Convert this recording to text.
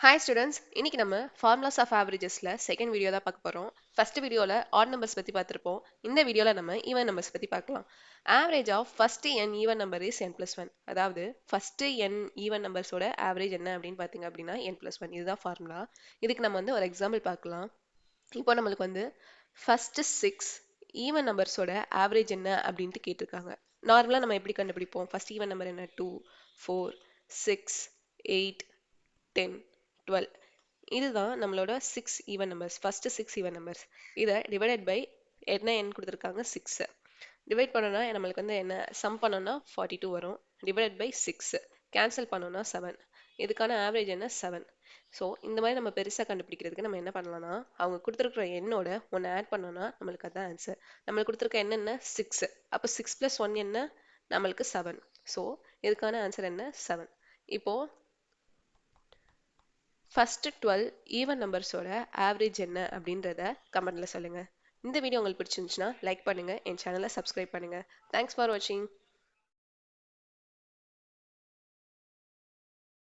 Hi students, இன்னைக்கு நம்ம formulas of averagesல second video தான் பார்க்க போறோம். ஃபர்ஸ்ட் வீடியோல odd numbers பத்தி பார்த்திருப்போம். இந்த வீடியோல நம்ம even numbers பத்தி பார்க்கலாம். Average of first n even number is n plus 1. அதாவது first n even numbers ஓட average என்ன அப்படின்னு பார்த்தீங்க அப்படின்னா n plus 1. இதுதான் ஃபார்முலா. இதுக்கு நம்ம ஒரு எக்ஸாம்பிள் பார்க்கலாம். இப்போ நம்மளுக்கு first 6 even numbers ஓட average என்ன அப்படின்ட்டு கேட்டிருக்காங்க. நார்மலா நம்ம எப்படி கண்டுபிடிப்போம்? first even number என்ன? 2, 4, 6, 8, 10, 12. இதுதான் நம்மளோட 6 even numbers. first 6 even numbers. இதை divided by என்ன n கொடுத்திருக்காங்க 6. டிவைட் பண்ணோம்னா நம்மளுக்கு என்ன சம் பண்ணோம்னா 42 வரும். divided by 6. கேன்சல் பண்ணோம்னா 7. இதுக்கான ஆவரேஜ் என்ன 7. ஸோ இந்த மாதிரி நம்ம பெருசாக கண்டுபிடிக்கிறதுக்கு நம்ம என்ன பண்ணலாம்னா அவங்க கொடுத்துருக்குற எண்ணோட ஒன்று ஆட் பண்ணோம்னா நம்மளுக்கு அதான் ஆன்சர். நம்மளுக்கு கொடுத்துருக்க எண் என்ன 6. அப்போ 6 + 1 என்ன நம்மளுக்கு 7. ஸோ இதுக்கான ஆன்சர் என்ன 7. இப்போ ஃபர்ஸ்ட் 12 ஈவன் நம்பர்ஸோட ஆவரேஜ் என்ன அப்படின்றத கமெண்ட்ல சொல்லுங்க. இந்த வீடியோ உங்களுக்கு பிடிச்சிருந்துச்சுன்னா லைக் பண்ணுங்க, என் சேனலை சப்ஸ்கிரைப் பண்ணுங்க. தேங்க்ஸ் ஃபார் வாட்சிங்.